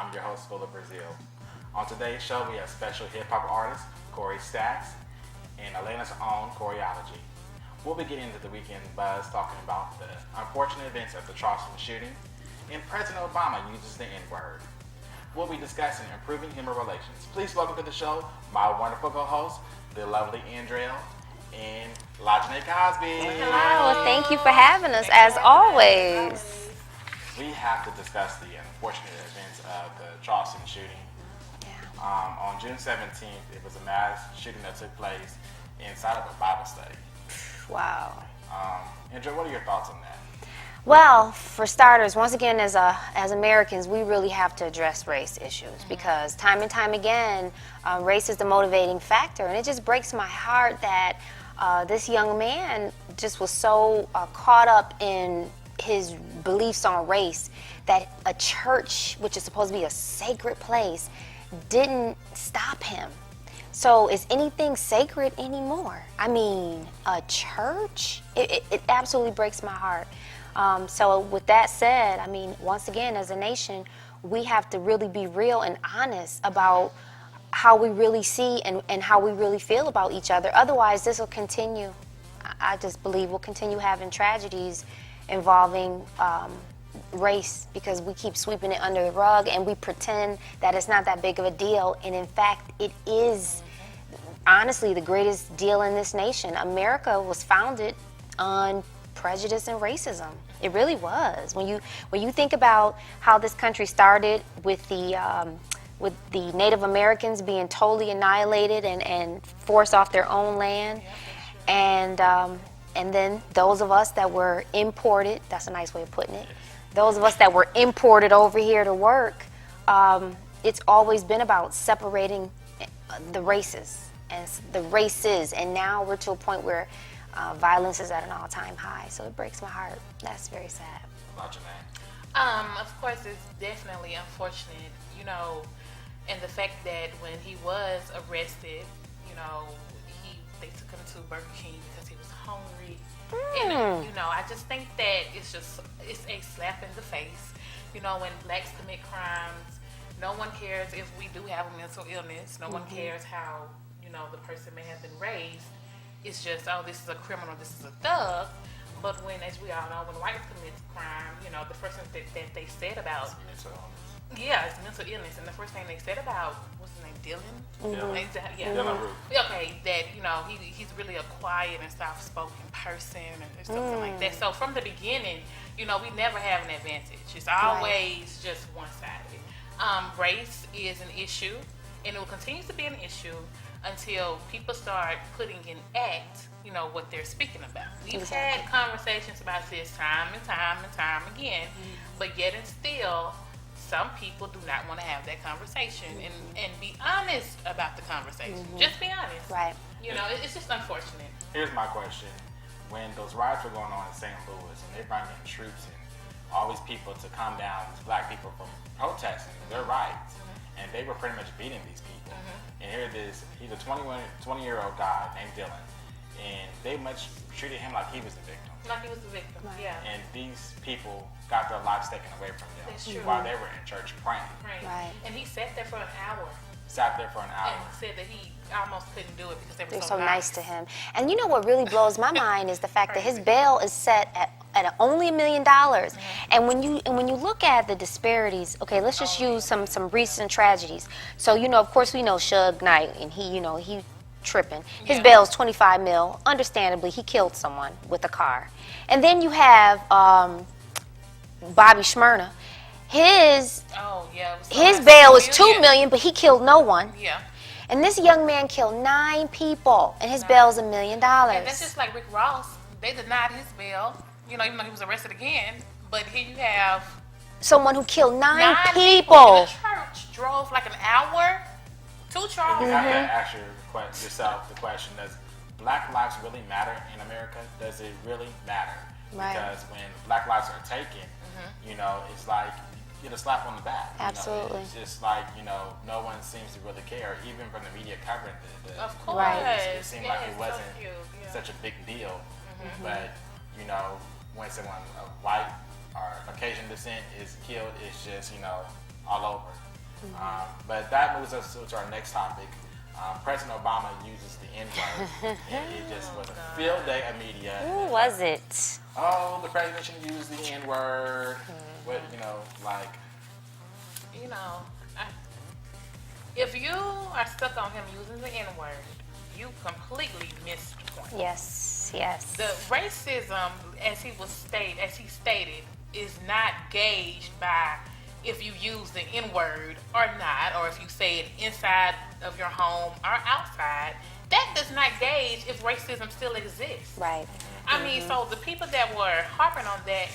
I'm your host, Brazile. On today's show, we have special hip-hop artist, Corey Stacks, and Atlanta's own Coriology. We'll be getting into the weekend buzz talking about the unfortunate events of the Charleston shooting, and President Obama uses the N-word. We'll be discussing improving human relations. Please welcome to the show my wonderful co-hosts, the lovely Andrea and Bill Cosby. Hello, thank you for having us, as always. We have to discuss the unfortunate events of the Charleston shooting. Yeah. On June 17th, it was a mass shooting that took place inside of a Bible study. Wow. Andrea, what are your thoughts on that? Well, for starters, once again, as Americans, we really have to address race issues because time and time again, race is the motivating factor, and it just breaks my heart that this young man just was so caught up in his beliefs on race that a church, which is supposed to be a sacred place, didn't stop him. So is anything sacred anymore? I mean, a church? It absolutely breaks my heart. So with that said, I mean, once again, as a nation, we have to really be real and honest about how we really see and how we really feel about each other. Otherwise, this will continue. I just believe we'll continue having tragedies involving race because we keep sweeping it under the rug and we pretend that it's not that big of a deal. And in fact, it is honestly the greatest deal in this nation. America was founded on prejudice and racism. It really was. When you think about how this country started with the Native Americans being totally annihilated and forced off their own land, and then those of us that were imported, that's a nice way of putting it, those of us that were imported over here to work, it's always been about separating the races and now we're to a point where violence is at an all-time high, so it breaks my heart. That's very sad. About your name? Of course, it's definitely unfortunate, and the fact that when he was arrested, they took him to Burger King because he was hungry. And, I just think that it's a slap in the face. When blacks commit crimes, no one cares if we do have a mental illness. No one cares how, the person may have been raised. It's just, oh, this is a criminal, this is a thug. But when, as we all know, when whites commit crime, the first thing that they said about... Mental illness. Yeah, it's mental illness. And the first thing they said about, what's his name, Dylan? Yeah. Dylan Roof. Okay, that, he's really a quiet and soft-spoken person or something like that. So from the beginning, we never have an advantage. It's always just one-sided. Race is an issue, and it will continue to be an issue until people start putting in act, what they're speaking about. We've had conversations about this time and time again, but yet and still, some people do not want to have that conversation and be honest about the conversation. Just be honest. Right. It's just unfortunate. Here's my question. When those riots were going on in St. Louis and they brought in troops and all these people to calm down these black people from protesting their rights, and they were pretty much beating these people. And here it is, he's a 20-year-old guy named Dylan, and they much treated him like he was the victim. Like he was the victim, yeah. And these people got their lives taken away from them while they were in church praying. Right. And he sat there for an hour. Sat there for an hour. And said that he almost couldn't do it because they were so nice to him. And what really blows my mind is the fact that his bail is set at only $1 million. And when you look at the disparities, okay, let's just use some recent tragedies. So of course we know Suge Knight, and he tripping. His bail is $25 million. Understandably, he killed someone with a car. And then you have Bobby Shmurda. His bail is $2 million, but he killed no one. Yeah. And this young man killed 9 people, and his bail is $1 million. And that's just like Rick Ross. They denied his bail, even though he was arrested again. But here you have someone who killed 9 people. And the church drove like an hour to Charleston. You have to ask yourself the question: does Black lives really matter in America? Does it really matter? Right. Because when Black lives are taken, it's like get a slap on the back. Absolutely. It's just like, no one seems to really care, even from the media covering the of course. Right. It seemed like it wasn't such a big deal. But, when someone of white or Caucasian descent is killed, it's just, all over. But that moves us to our next topic. President Obama uses the N-word, and it just was a field day of media. Who was it? Oh, the president shouldn't use the N-word. What, You know, if you are stuck on him using the N-word, you completely missed the point. Yes, yes. The racism, as he stated, is not gauged by if you use the N-word or not, or if you say it inside of your home or outside. That does not gauge if racism still exists. Right. I mean, so the people that were harping on that,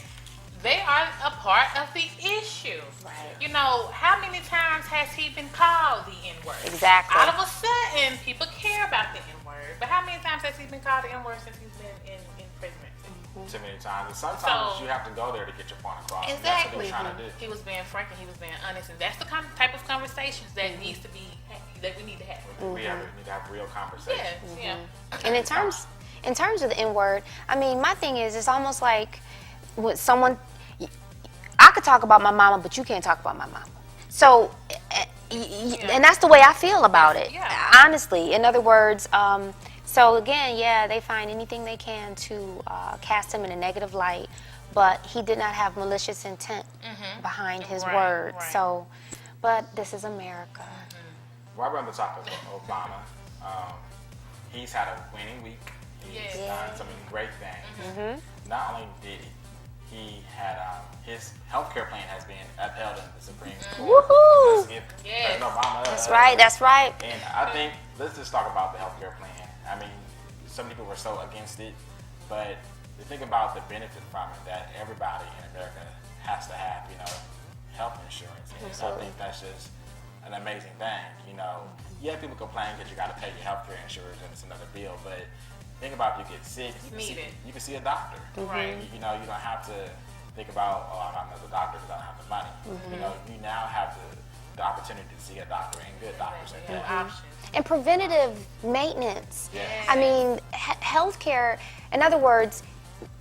they are a part of the issue. Right. You know, how many times has he been called the N-word? Exactly. All of a sudden, people care about the N-word. But how many times has he been called the N-word since he's been in presidency? Too many times. And sometimes you have to go there to get your point across. Exactly. That's what they're trying to do. He was being frank and he was being honest, and that's the type of conversations that needs to be that we need to have. We need to have real conversations. Yeah. And in terms of the N-word, I mean, my thing is, it's almost like with someone, I could talk about my mama, but you can't talk about my mama. So, and that's the way I feel about it. Yeah. Honestly, in other words, so again, yeah, they find anything they can to cast him in a negative light, but he did not have malicious intent behind his words. Right. So, but this is America. While we're on the topic of Obama, he's had a winning week. He's done some great things. Not only did he had his healthcare plan has been upheld in the Supreme Court. Woohoo! Let's give President Obama. That's right. That's right. And I think let's just talk about the healthcare plan. I mean, some people were so against it, but to think about the benefit from it, that everybody in America has to have, health insurance. And so I think that's just an amazing thing. Yeah, people complain that you got to pay your healthcare insurance and it's another bill, but think about if you get sick, you can see a doctor. Right. You don't have to think about, I'm not another doctor because I don't have the money. You now have the opportunity to see a doctor and good doctors. You have options. And preventative maintenance. Yes. I mean, healthcare, in other words,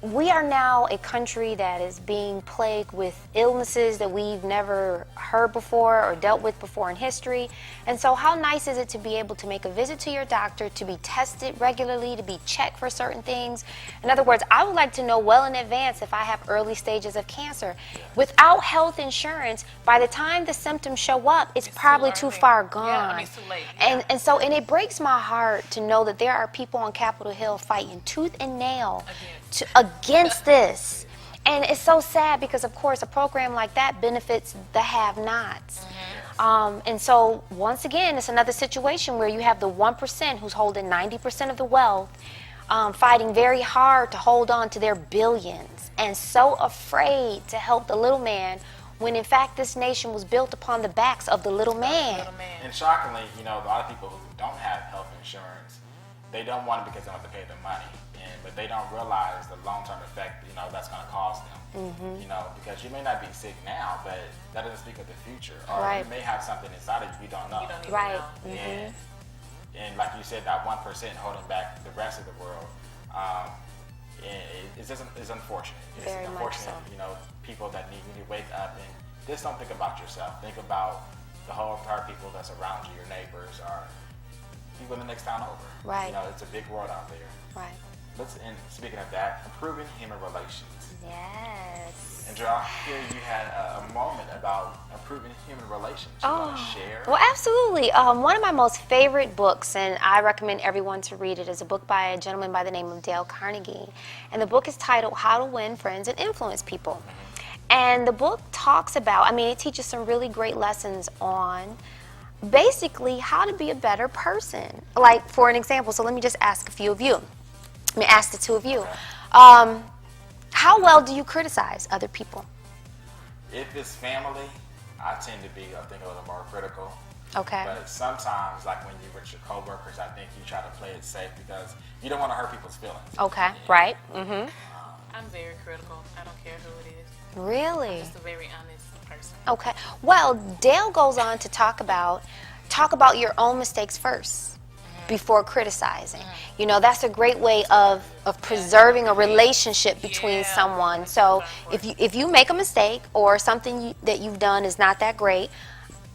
we are now a country that is being plagued with illnesses that we've never heard before or dealt with before in history. And so how nice is it to be able to make a visit to your doctor, to be tested regularly, to be checked for certain things? In other words, I would like to know well in advance if I have early stages of cancer. Without health insurance, by the time the symptoms show up, it's probably too far gone. Yeah, I mean, it's too late. Yeah. And so it breaks my heart to know that there are people on Capitol Hill fighting tooth and nail against this. And it's so sad because, of course, a program like that benefits the have-nots. And so, once again, it's another situation where you have the 1% who's holding 90% of the wealth, fighting very hard to hold on to their billions, and so afraid to help the little man when, in fact, this nation was built upon the backs of the little man. And shockingly, a lot of people who don't have health insurance, they don't want it because they don't have to pay the money. But they don't realize the long-term effect, that's going to cause them. Because you may not be sick now, but that doesn't speak of the future. Or you may have something inside of you don't know. You don't even Right. know. And like you said, that 1% holding back the rest of the world, it's unfortunate. It's Very much unfortunate, so. people that need to wake up and just don't think about yourself. Think about the whole entire people that's around you, your neighbors, or people in the next town over. Right. It's a big world out there. Right. And speaking of that, improving human relations. Yes. And Joel, here you had a moment about improving human relations. You want to share? Well, absolutely. One of my most favorite books, and I recommend everyone to read it, is a book by a gentleman by the name of Dale Carnegie. And the book is titled How to Win Friends and Influence People. And the book talks about, it teaches some really great lessons on basically how to be a better person. Like, for an example, so let me just ask a few of you. Let me ask the two of you. How well do you criticize other people? If it's family, I tend to be, I think, a little more critical. Okay. But sometimes, like when you're with your coworkers, I think you try to play it safe because you don't want to hurt people's feelings. Okay, right. I'm very critical. I don't care who it is. Really? I'm just a very honest person. Okay. Well, Dale goes on to talk about your own mistakes first before criticizing. That's a great way of preserving a relationship between someone. So if you make a mistake or something that you've done is not that great,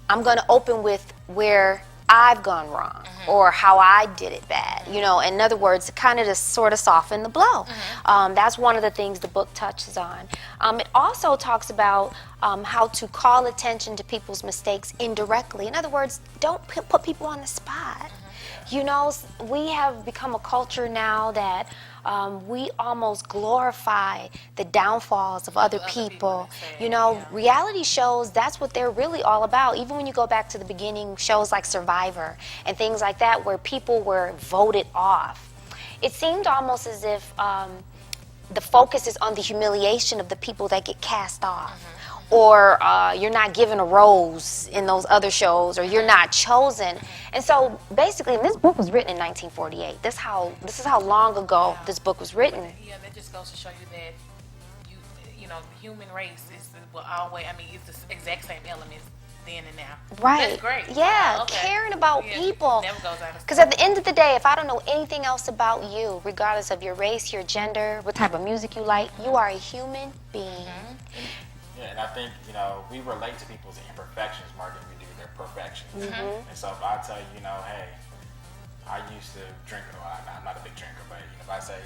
I'm going to open with where I've gone wrong or how I did it bad. You know, in other words, kind of to sort of soften the blow. That's one of the things the book touches on. It also talks about how to call attention to people's mistakes indirectly. In other words, don't put people on the spot. You know, we have become a culture now that we almost glorify the downfalls of other people. You know, reality shows, that's what they're really all about. Even when you go back to the beginning, shows like Survivor and things like that, where people were voted off. It seemed almost as if the focus is on the humiliation of the people that get cast off. Or you're not given a rose in those other shows, or you're not chosen. And so basically, and this book was written in 1948. This is how long ago this book was written. Yeah, that just goes to show you that you know, the human race will always. I mean, it's the exact same elements then and now. Right. That's great. Yeah, Okay. caring about people. Never goes out of Because at the end of the day, if I don't know anything else about you, regardless of your race, your gender, what type of music you like, you are a human being. Yeah, and I think, you know, we relate to people's imperfections more than we do their perfections. And so if I tell you, you know, hey, I used to drink a lot. I'm not a big drinker, but you know, if I say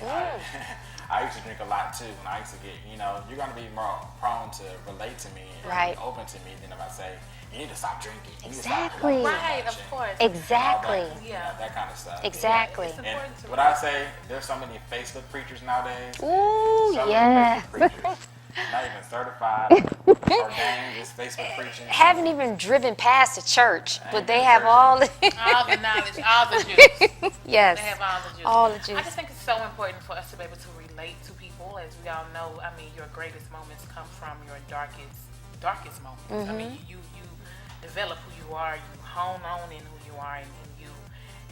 I used to drink a lot too, and I used to get, you know, you're going to be more prone to relate to me and be open to me than if I say, you need to stop drinking. You Exactly. Need to stop Right, of course. Exactly. that, you know, that kind of stuff. Exactly. It's And important to what I say, there's so many Facebook preachers nowadays. Ooh, So many yeah. Facebook preachers. Not even certified, ordained, just Facebook preaching. Haven't even driven past a church, but they have all the all the knowledge, all the juice. yes, They have all the juice. all the juice. I just think it's so important for us to be able to relate to people. As we all know, I mean, your greatest moments come from your darkest moments. I mean, you develop who you are, you hone on in who you are, and you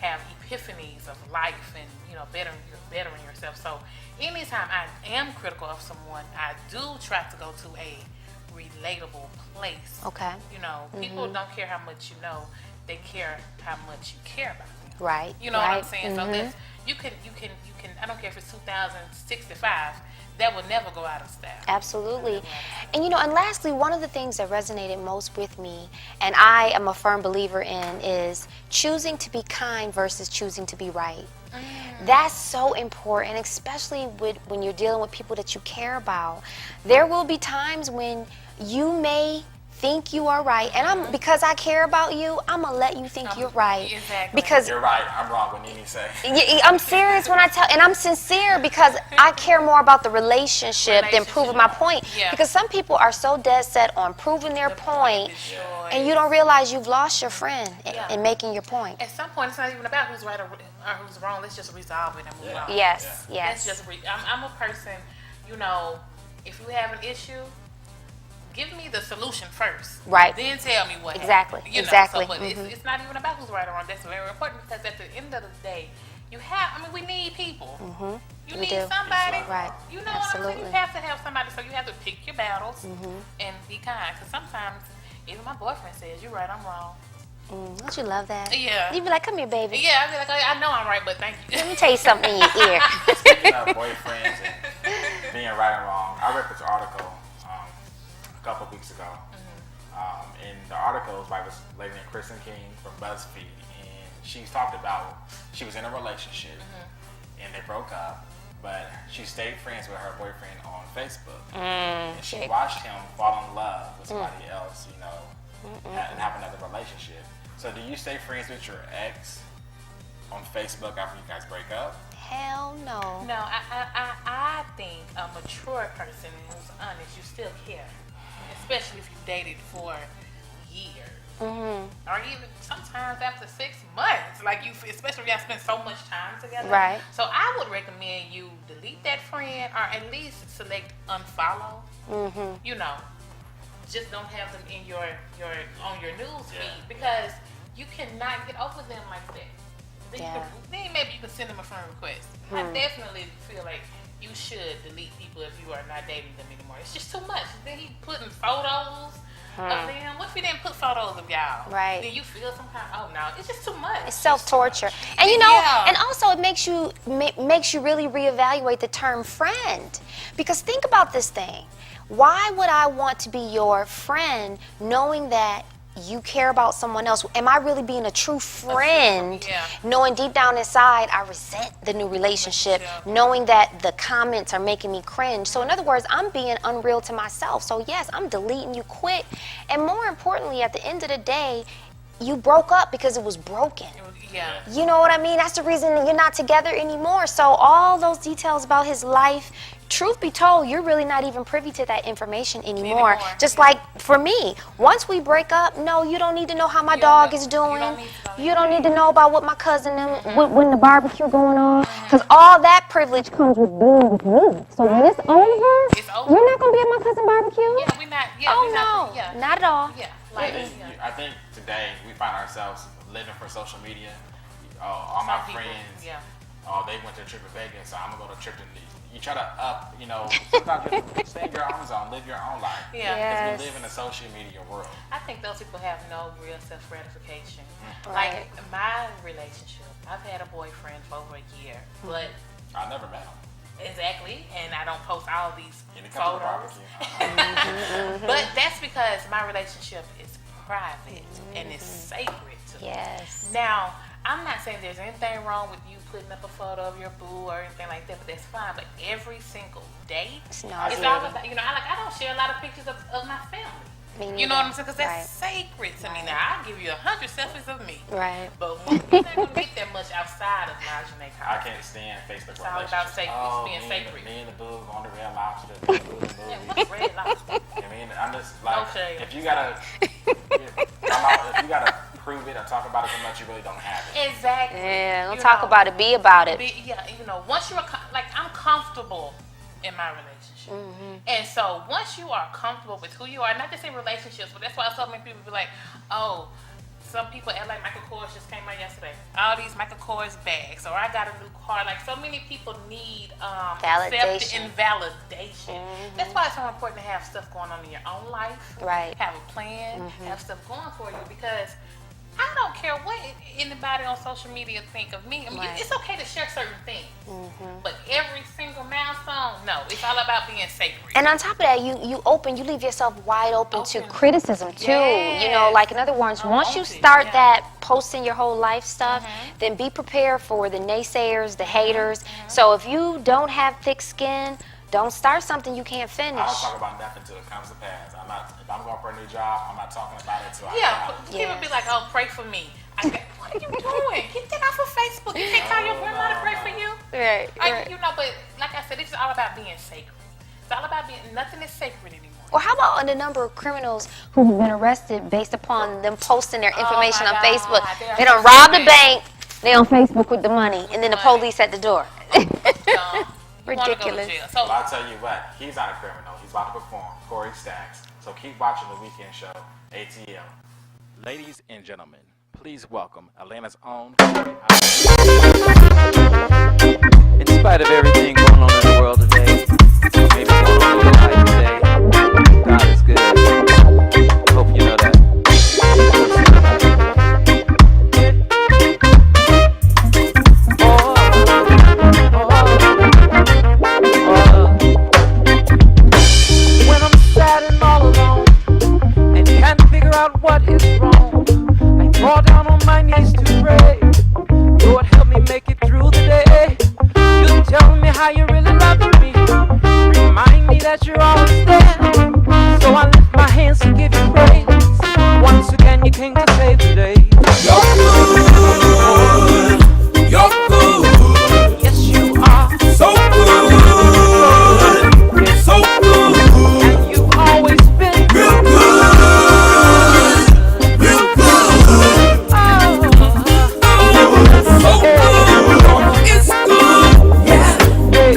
have epiphanies of life and, you know, bettering yourself. So anytime I am critical of someone, I do try to go to a relatable place. Okay. You know, people don't care how much you know, they care how much you care about them. Right. You know right. what I'm saying? So that's, you can, I don't care if it's 2065, that will never go out of style. Absolutely. And you know, and lastly, one of the things that resonated most with me, and I am a firm believer in, is choosing to be kind versus choosing to be right. That's so important, especially when you're dealing with people that you care about. There will be times when you may think you are right, and because I care about you, I'm gonna let you think you're right. Exactly. Because You're right, I'm wrong, what Nene say. I'm serious when I tell, and I'm sincere because I care more about the relationship than proving my point. Yeah. Because some people are so dead set on proving their point, and you don't realize you've lost your friend in making your point. At some point, it's not even about who's right or who's wrong. Let's just resolve it and move on. Yes, Let's yes. just I'm a person, you know, if you have an issue, give me the solution first. Right. Then tell me what Exactly, happened. You know, exactly. So, but it's not even about who's right or wrong. That's very important because at the end of the day, we need people. You We need do. somebody. Right. You know what I'm saying? Absolutely. You have to have somebody. So you have to pick your battles and be kind. Because sometimes, even my boyfriend says, "You're right, I'm wrong." Don't you love that? Yeah. You be like, come here, baby. Yeah, I be like, I know I'm right, but thank you. Let me tell you something in your ear. Speaking of boyfriends and being right and wrong, I read this article a couple weeks ago. And the article was by this lady named Kristen King from BuzzFeed, and she talked about she was in a relationship and they broke up, but she stayed friends with her boyfriend on Facebook, and she watched him fall in love with somebody else, you know, and have another relationship. So do you stay friends with your ex on Facebook after you guys break up? Hell no. No, I think a mature person who's honest, you still care, especially if you dated for years, or even sometimes after 6 months. Like especially if y'all spend so much time together. Right. So I would recommend you delete that friend, or at least select unfollow. You know, just don't have them in your on your news feed because you cannot get over them like that. Then maybe you can send them a friend request. I definitely feel like you should delete people if you are not dating them anymore. It's just too much. Then he putting photos of them. What if he didn't put photos of y'all? Right. Then you feel some kind of, oh no, it's just too much. It's self-torture. And you know, Yeah. and also it makes you really reevaluate the term friend. Because think about this thing. Why would I want to be your friend knowing that you care about someone else? Am I really being a true friend? Yeah. Knowing deep down inside I resent the new relationship, knowing that the comments are making me cringe. So in other words, I'm being unreal to myself. So yes, I'm deleting you quick. And more importantly, at the end of the day, you broke up because it was broken. Yeah. You know what I mean? That's the reason you're not together anymore. So all those details about his life, truth be told, you're really not even privy to that information anymore. Just like for me, once we break up, no, you don't need to know how my dog is doing. You don't need to know about what my cousin when the barbecue going on. Because all that privilege comes with being with me. So when it's over, you're not going to be at my cousin's barbecue? Yeah, we're not. Yeah, oh, we're no, not, not at all. Yeah. Like, I think today we find ourselves living for social media. All my friends, they went to a trip to Vegas, so I'm gonna go to a trip to. You try to sometimes you stay in your own zone, live your own life. Yeah. Because we live in a social media world. I think those people have no real self gratification. Right. Like my relationship, I've had a boyfriend for over a year, but I never met him. exactly, and I don't post all these And it comes to the photos. barbecue. But that's because my relationship is private and it's sacred to me. Yes. Now, I'm not saying there's anything wrong with you putting up a photo of your boo or anything like that, but that's fine. But every single date, it's all about, I don't share a lot of pictures of my family. You know what I'm saying? Because that's sacred to me. Now, I'll give you 100 selfies of me. Right. But we're not going to get that much outside of Najee. I can't stand Facebook It's all about sacred. It's being me sacred. Me and the boo going to Red Lobster. Me and the boo in the movie. Yeah, what's Red Lobster? I mean, I'm just like, No shade. if you gotta prove it or talk about it so much, you really don't have it. Exactly. Yeah, don't talk about it, be about it. Once you're I'm comfortable in my relationship. And so once you are comfortable with who you are, not just in relationships, but that's why so many people be like, oh, some people act like Michael Kors just came out yesterday. All these Michael Kors bags, or I got a new car. Like, so many people need validation and validation. That's why it's so important to have stuff going on in your own life. Right. Have a plan, have stuff going for you, because I don't care what anybody on social media think of me. I mean, it's okay to share certain things, but every single milestone, no, it's all about being sacred. And on top of that, you leave yourself wide open to criticism too. Yes. You know, like in other words, once you start that posting your whole life stuff, then be prepared for the naysayers, the haters. So if you don't have thick skin, don't start something you can't finish. I don't talk about nothing until it comes to pass. If I'm going for a new job, I'm not talking about it until I People be like, oh, pray for me. What are you doing? Get that off of Facebook. You can't call your grandma to pray for you. Right. But like I said, it's all about being sacred. It's all about nothing is sacred anymore. Or how about the number of criminals who have been arrested based upon them posting their information on Facebook? They done robbed a bank, they on Facebook with the money, and then the police at the door. Ridiculous. So I'll tell you what, he's not a criminal. He's about to perform. Corey Stacks. So keep watching the weekend show, ATL. Ladies and gentlemen, please welcome Atlanta's own Corey. In spite of everything going on in the world today, or maybe going on in your life today, God is good. I hope you know that. When I'm sad and all alone and can't figure out what is wrong, I fall down on my knees to pray. Lord, help me make it through the day. You tell me how you really love me. Remind me that you're always there. So I lift my hands to give you praise. Once again, you came to save the day. You're good. You're good. Yes, you are. So good. So good. And you've always been Real good. Real good. So good. It's good. Yeah. Hey,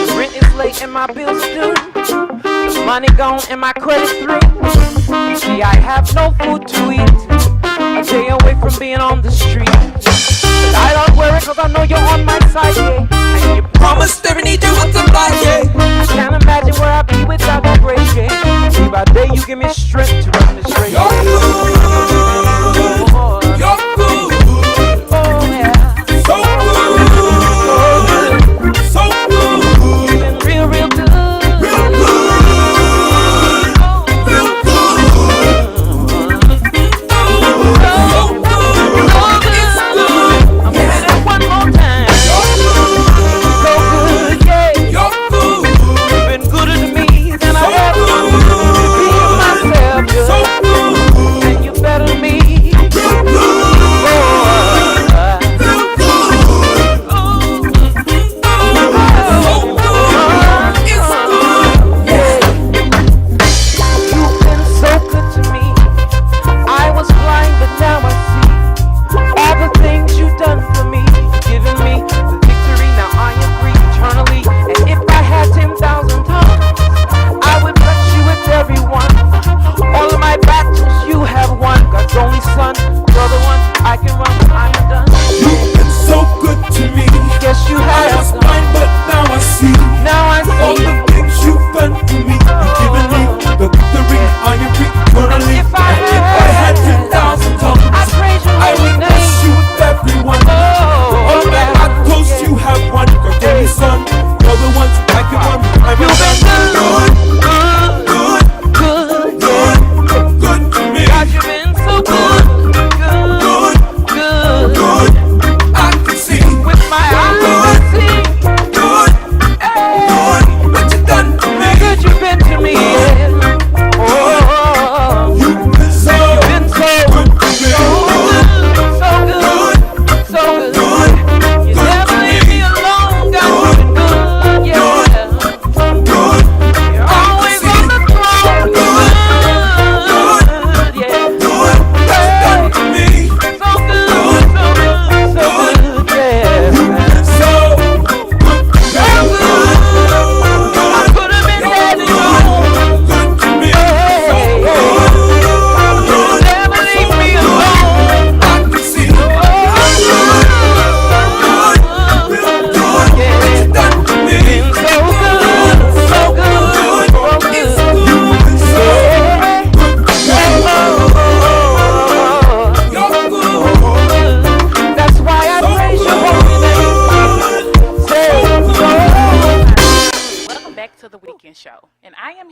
the rent is late and my bills due. The money gone and my credit through. You see, I have no food to eat. A day away from being on the street. But I don't worry, cause I know you're on my side, yeah. And you Promised every need you with the light, yeah. I can't imagine where I'd be without your grace, yeah. Day by day you give me strength to run this race. You're good. You're good. Oh yeah. So good. So good. You've been real, real good. Real good. Real good.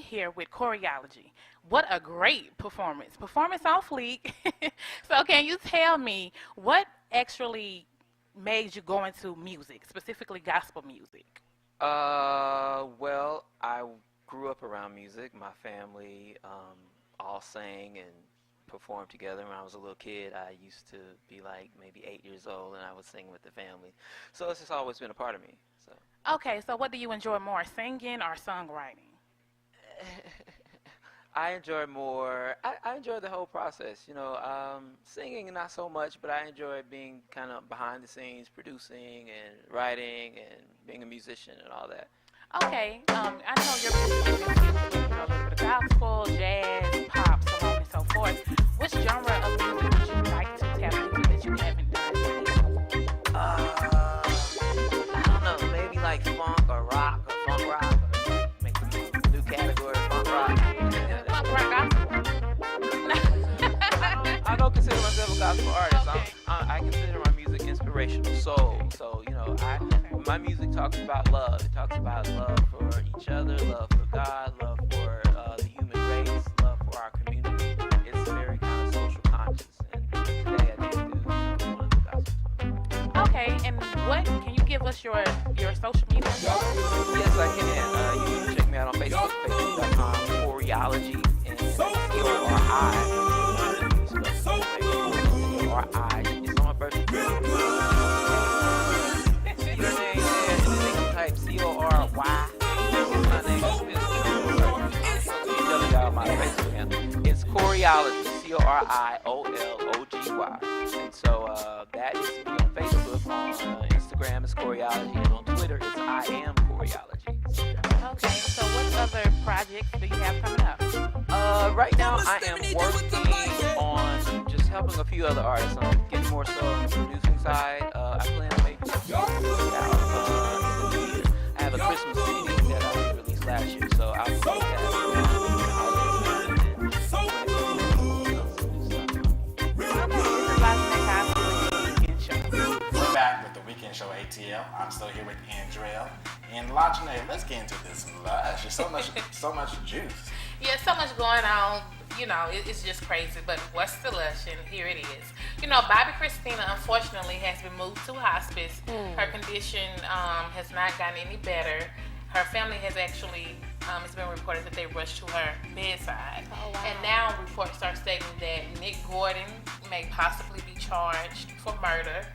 here with Coriology. What a great performance. Performance on fleek. So can you tell me what actually made you go into music, specifically gospel music? Well, I grew up around music. My family all sang and performed together. When I was a little kid, I used to be like maybe 8 years old, and I would sing with the family. So it's just always been a part of me. So Okay, so what do you enjoy more, singing or songwriting? I enjoy more. I enjoy the whole process. Singing not so much, but I enjoy being kind of behind the scenes, producing and writing and being a musician and all that. Okay, I know your music is a little bit of gospel, jazz, pop, so on and so forth. Which genre of music would you like to tap into that you haven't done yet? I don't know, maybe like funk or rock or funk rock or make a new category, funk rock. Punk rock gospel. I don't consider myself a gospel artist. Okay. I consider my music inspirational soul. So, my music talks about love. It talks about love for each other, love for God, love for the human race, love for our community. It's very kind of social conscious. And today I think is one of the gospel songs. Okay, and can you give us your social media? Yes, I can. You can check me out on Facebook, facebook.com, Coriology, and Cori. Cori. It's on my birthday. See your name there, and then you type Cory. My name is my Facebook handle. It's Coriology, Coriology. And so that is me on Facebook, on Instagram is Coriology, and on Twitter it's I am Coriology. Okay, so what other projects do you have coming up? Right now I am working on just helping a few other artists. I'm getting more so on the producing side. I plan to make music out in the new year. I have a Christmas CD that I released last year, so I'll release We're back with the weekend show ATL. I'm still here with Andrell and Lajane. Let's get into this lush. There's so much juice. Yeah, so much going on. It's just crazy. But what's the lush? And here it is. Bobbi Khristina, unfortunately, has been moved to hospice. Her condition has not gotten any better. Her family has actually, it's been reported that they rushed to her bedside. Oh, wow. And now reports are stating that Nick Gordon may possibly be charged for murder,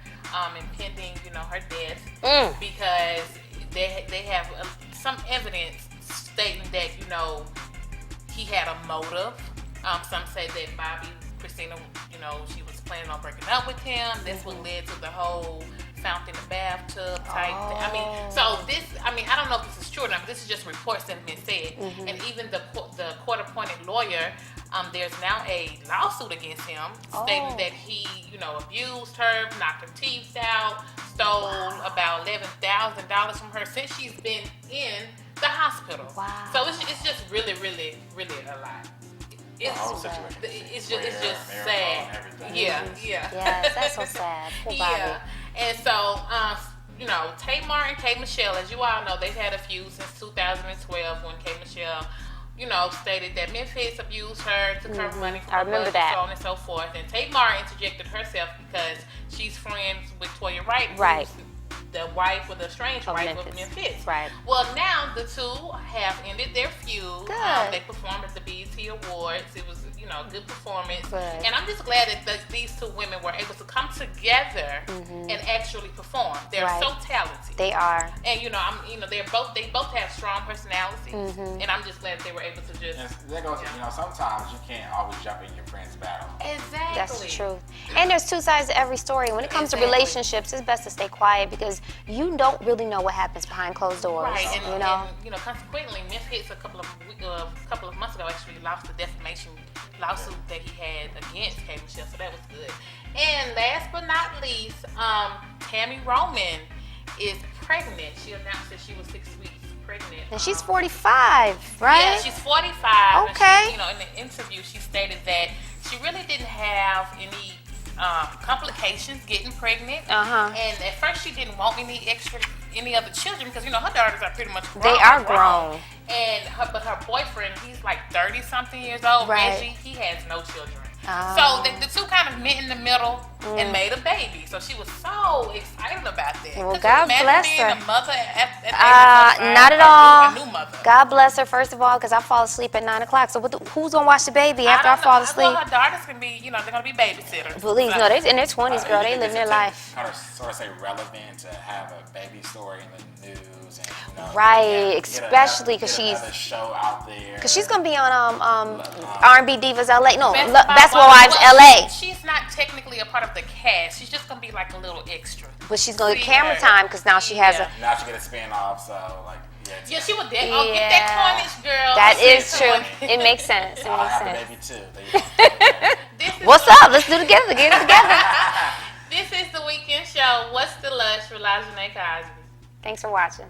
impending, her death, because they have some evidence stating that, he had a motive. Some say that Bobbi Khristina, she was planning on breaking up with him. That's what led to the whole fountain in the bathtub type thing. I don't know if this is true or not, but this is just reports that have been said. And even the court-appointed lawyer, there's now a lawsuit against him stating that he, abused her, knocked her teeth out, stole about $11,000 from her since she's been in the hospital. Wow. So it's just really, really, really a lot. The whole situation. It's just sad. Yeah. Yes, that's so sad. Poor Bobby. Yeah. And so, Tamar and K. Michelle, as you all know, they've had a feud since 2012 when K. Michelle, stated that Memphis abused her, took her money from her budget, so on and so forth. And Tamar interjected herself because she's friends with Toya Wright, Right. who's the wife or the estranged wife of Memphis. Right. Well, now the two have ended their feud. Good. They performed at the BET Awards. It was, a good performance. Good. And I'm just glad that these two women were able to come together and actually perform. They're so talented. They are. And they both have strong personalities. And I'm just glad they were able to just. And that goes, sometimes you can't always jump in your friend's battle. Exactly. That's the truth. And there's two sides to every story. When it comes to relationships, it's best to stay quiet because you don't really know what happens behind closed doors. Right, and consequently, Memphis a couple of months ago actually lost the defamation lawsuit that he had against K. Michelle, so that was good. And last but not least, Tammy Roman is pregnant. She announced that she was 6 weeks pregnant. And she's 45, right? Yeah, she's 45. Okay. And she, in the interview, she stated that she really didn't have any complications, getting pregnant. Uh-huh. And at first she didn't want any other children because, her daughters are pretty much grown. They are grown. And but her boyfriend, he's like 30-something years old, Right. Reggie, he has no children. Oh. So the two kind of met in the middle and made a baby. So she was so excited about that. Well, Could you God imagine bless being her. a mother at the age of 25? Not at all. A new mother. God bless her, first of all, because I fall asleep at 9 o'clock. So who's going to watch the baby after I fall asleep? Well, her daughters can be, they're going to be babysitters. Please, So- no, they're in their 20s, girl. They living their life. Kind of sort of say relevant to have a baby story in the news and Right, especially because get she's another show out there. Because she's gonna be on R&B Divas LA. No, Basketball Basketball Wives Well, LA. She's not technically a part of the cast. She's just gonna be like a little extra. But she's gonna get See camera her. time because now she has Yeah. a. Now she get a spin off, so like Yeah, she would get that Cornish girl. That She is said true. someone- It makes sense. It I'll makes have a sense. baby too. There you go. This is What's the- up? Let's do it together. Get it together. This is the weekend show. What's the Lush with Lajanae Cosby? Thanks for watching.